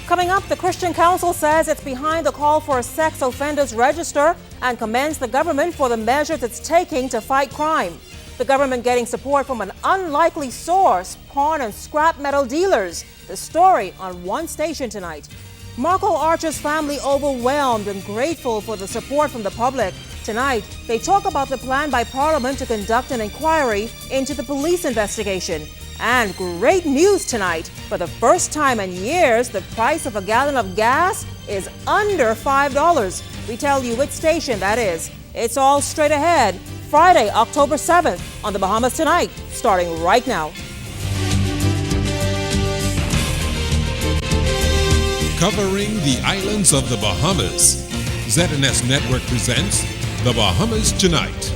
Coming up, the Christian Council says it's behind the call for a sex offenders register and commends the government for the measures it's taking to fight crime. The government getting support from an unlikely source, pawn and scrap metal dealers. The story on One Station tonight. Marco Archer's family overwhelmed and grateful for the support from the public. Tonight, they talk about the plan by Parliament to conduct an inquiry into the police investigation. And great news tonight. For the first time in years, the price of a gallon of gas is under $5. We tell you which station that is. It's all straight ahead. Friday, October 7th on the Bahamas Tonight, starting right now. Covering the islands of the Bahamas, ZNS Network presents The Bahamas Tonight.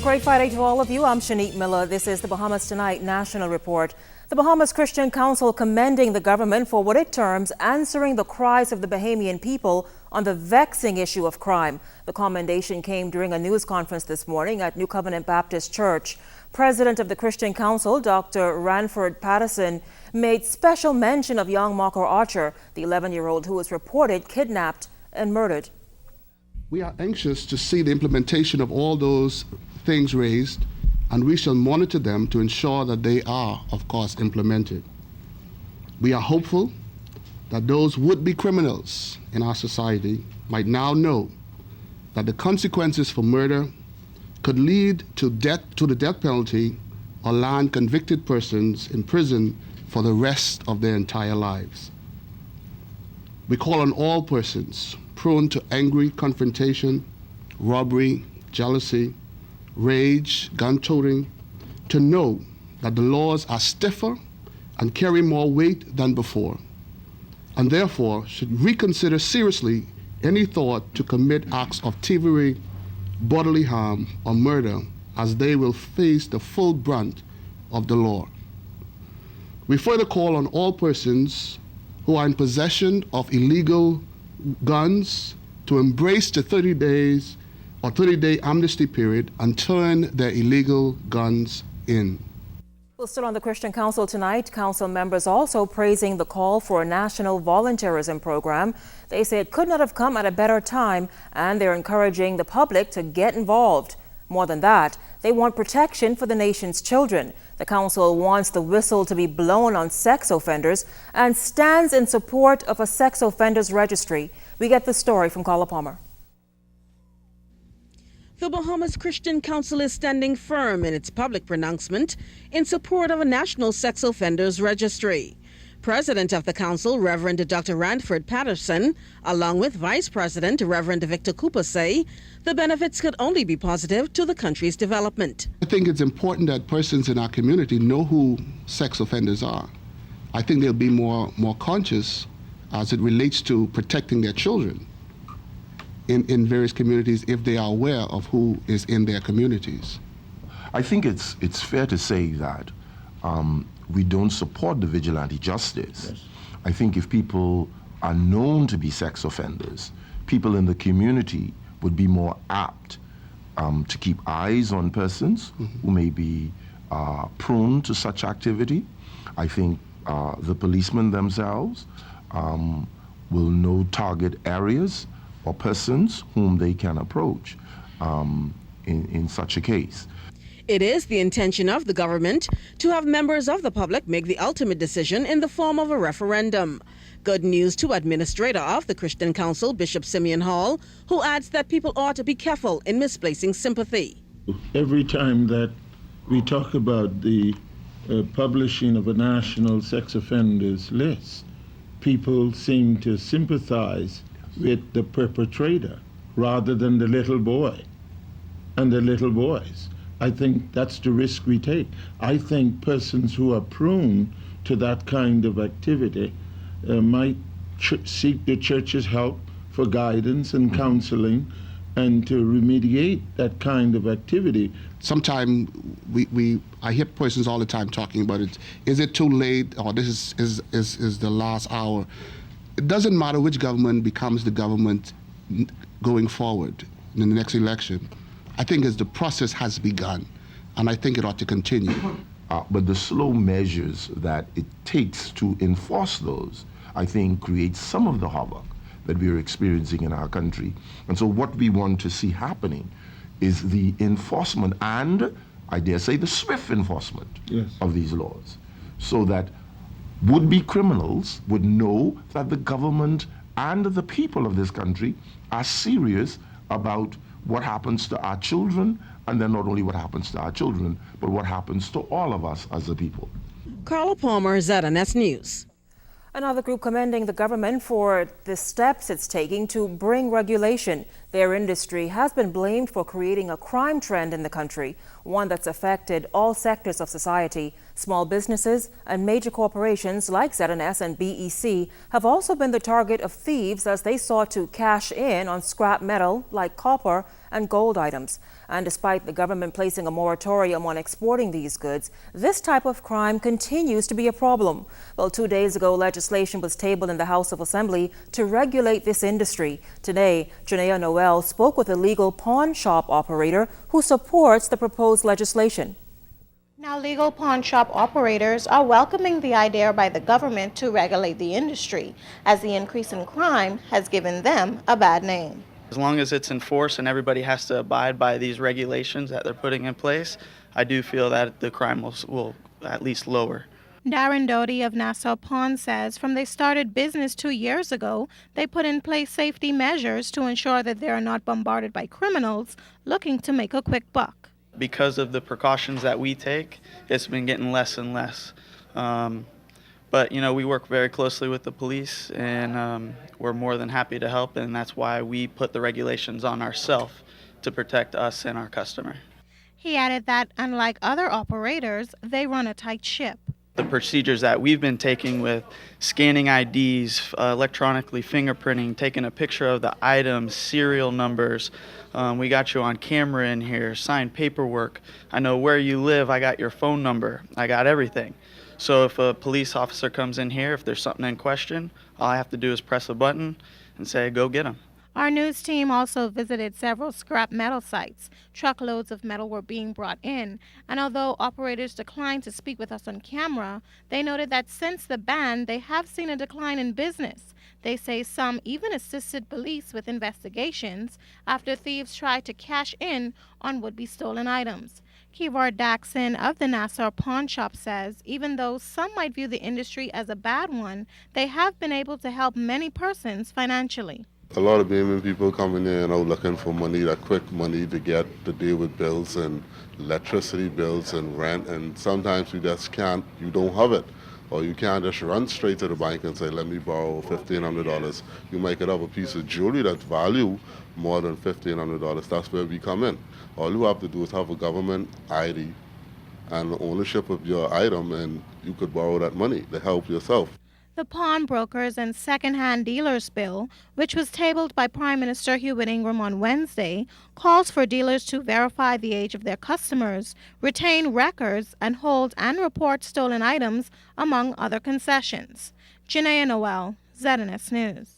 Great Friday to all of you. I'm Shanique Miller. This is the Bahamas Tonight National Report. The Bahamas Christian Council commending the government for what it terms answering the cries of the Bahamian people on the vexing issue of crime. The commendation came during a news conference this morning at New Covenant Baptist Church. President of the Christian Council, Dr. Ranford Patterson, made special mention of young Marco Archer, the 11-year-old who was reported kidnapped and murdered. We are anxious to see the implementation of all those things raised, and we shall monitor them to ensure that they are, of course, implemented. We are hopeful that those would-be criminals in our society might now know that the consequences for murder could lead to the death penalty or land convicted persons in prison for the rest of their entire lives. We call on all persons prone to angry confrontation, robbery, jealousy, rage, gun-toting, to know that the laws are stiffer and carry more weight than before, and therefore should reconsider seriously any thought to commit acts of thievery, bodily harm, or murder, as they will face the full brunt of the law. We further call on all persons who are in possession of illegal guns to embrace the 30-day amnesty period and turn their illegal guns in. Well, still on the Christian Council tonight, council members also praising the call for a national volunteerism program. They say it could not have come at a better time, and they're encouraging the public to get involved. More than that, they want protection for the nation's children. The council wants the whistle to be blown on sex offenders and stands in support of a sex offenders registry. We get the story from Carla Palmer. The Bahamas Christian Council is standing firm in its public pronouncement in support of a national sex offenders registry. President of the council, Reverend Dr. Ranford Patterson, along with Vice President Reverend Victor Cooper, say the benefits could only be positive to the country's development. I think it's important that persons in our community know who sex offenders are. I think they'll be more conscious as it relates to protecting their children in various communities if they are aware of who is in their communities. I think it's fair to say that we don't support the vigilante justice. Yes. I think if people are known to be sex offenders, people in the community would be more apt to keep eyes on persons who may be prone to such activity. I think the policemen themselves will know target areas or persons whom they can approach in such a case. It is the intention of the government to have members of the public make the ultimate decision in the form of a referendum. Good news to Administrator of the Christian Council, Bishop Simeon Hall, who adds that people ought to be careful in misplacing sympathy. Every time that we talk about the publishing of a national sex offenders list, people seem to sympathize with the perpetrator rather than the little boy and the little boys. I think that's the risk we take. I think persons who are prone to that kind of activity might seek the church's help for guidance and counseling and to remediate that kind of activity. Sometimes I hear persons all the time talking about it. Is it too late, or this is the last hour? It doesn't matter which government becomes the government going forward in the next election. I think as the process has begun, and I think it ought to continue. But the slow measures that it takes to enforce those, I think, create some of the havoc that we are experiencing in our country. And so what we want to see happening is the enforcement and, I dare say, the swift enforcement of these laws, so that would-be criminals would know that the government and the people of this country are serious about what happens to our children, and then not only what happens to our children, but what happens to all of us as a people. Carla Palmer, ZNS News. Another group commending the government for the steps it's taking to bring regulation. Their industry has been blamed for creating a crime trend in the country, one that's affected all sectors of society. Small businesses and major corporations like ZNS and BEC have also been the target of thieves as they sought to cash in on scrap metal like copper and gold items. And despite the government placing a moratorium on exporting these goods, this type of crime continues to be a problem. Well, 2 days ago, legislation was tabled in the House of Assembly to regulate this industry. Today, Janea Noel spoke with a legal pawn shop operator who supports the proposed legislation. Now, legal pawn shop operators are welcoming the idea by the government to regulate the industry, as the increase in crime has given them a bad name. As long as it's enforced and everybody has to abide by these regulations that they're putting in place, I do feel that the crime will at least lower. Darren Doty of Nassau Pawn says from they started business 2 years ago, they put in place safety measures to ensure that they are not bombarded by criminals looking to make a quick buck. Because of the precautions that we take, it's been getting less and less. But, you know, we work very closely with the police, and we're more than happy to help, and that's why we put the regulations on ourselves to protect us and our customer. He added that, unlike other operators, they run a tight ship. The procedures that we've been taking with scanning IDs, electronically fingerprinting, taking a picture of the items, serial numbers, we got you on camera in here, signed paperwork, I know where you live, I got your phone number, I got everything. So if a police officer comes in here, if there's something in question, all I have to do is press a button and say, go get them. Our news team also visited several scrap metal sites. Truckloads of metal were being brought in, and although operators declined to speak with us on camera, they noted that since the ban, they have seen a decline in business. They say some even assisted police with investigations after thieves tried to cash in on would-be stolen items. Kivor Daxon of the Nassau Pawn Shop says even though some might view the industry as a bad one, they have been able to help many persons financially. A lot of Bayman people coming in out looking for money, that quick money to get to deal with bills and electricity bills and rent, and sometimes you just can't, you don't have it. Or you can't just run straight to the bank and say, let me borrow $1,500. You might get up a piece of jewelry that's value more than $1,500. That's where we come in. All you have to do is have a government ID and ownership of your item, and you could borrow that money to help yourself. The Pawnbrokers and Second-Hand Dealers Bill, which was tabled by Prime Minister Hewitt Ingram on Wednesday, calls for dealers to verify the age of their customers, retain records, and hold and report stolen items, among other concessions. Janea Noel, ZNS News.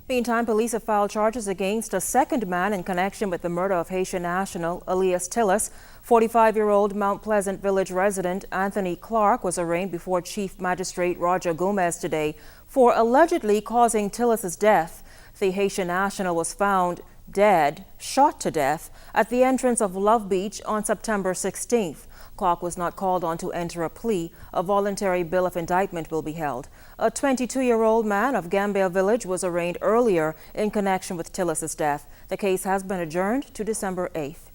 Meantime, police have filed charges against a second man in connection with the murder of Haitian national Elias Tillis. 45-year-old Mount Pleasant Village resident Anthony Clark was arraigned before Chief Magistrate Roger Gomez today for allegedly causing Tillis's death. The Haitian national was found dead, shot to death, at the entrance of Love Beach on September 16th. Clark was not called on to enter a plea. A voluntary bill of indictment will be held. A 22-year-old man of Gambia Village was arraigned earlier in connection with Tillis's death. The case has been adjourned to December 8th.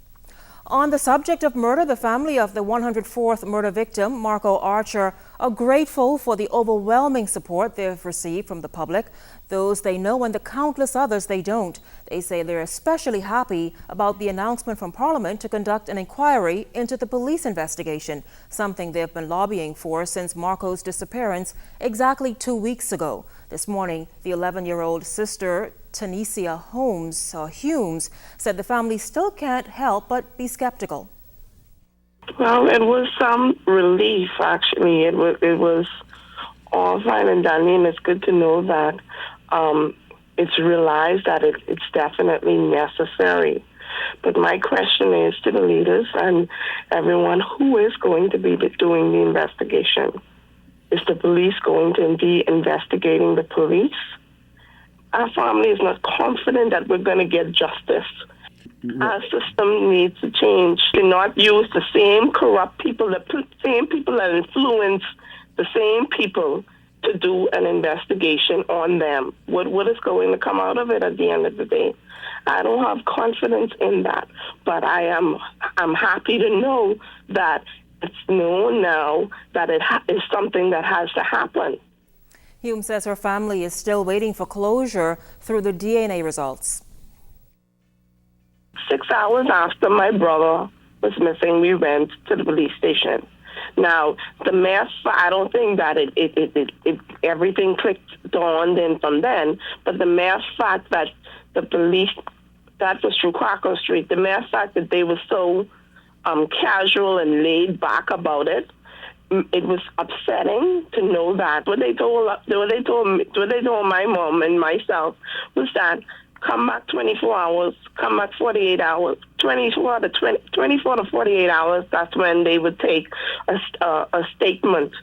On the subject of murder, the family of the 104th murder victim, Marco Archer, are grateful for the overwhelming support they've received from the public, those they know and the countless others they don't. They say they're especially happy about the announcement from Parliament to conduct an inquiry into the police investigation, something they've been lobbying for since Marco's disappearance exactly 2 weeks ago. This morning, the 11-year-old sister, Tanisha Humes, said the family still can't help but be skeptical. Well, it was some relief, actually. It was all fine and dandy, and it's good to know that it's realized that it's definitely necessary But my question is to the leaders and everyone, who is going to be doing the investigation? Is the police going to be investigating the police? Our family is not confident that we're going to get justice. Our system needs to change. Do not use the same corrupt people, the same people that influence the same people to do an investigation on them. What is going to come out of it at the end of the day? I don't have confidence in that, but I'm happy to know that it's known now that it is something that has to happen. Hume says her family is still waiting for closure through the DNA results. 6 hours after my brother was missing, we went to the police station. Now, the mass, I don't think that it everything clicked on then from then, but the mass fact that the police, that was through Quaker Street, the mass fact that they were so casual and laid back about it, it was upsetting to know that what they told my mom and myself was that come back 24 hours, come back 48 hours, 24 to 48 hours, that's when they would take a statement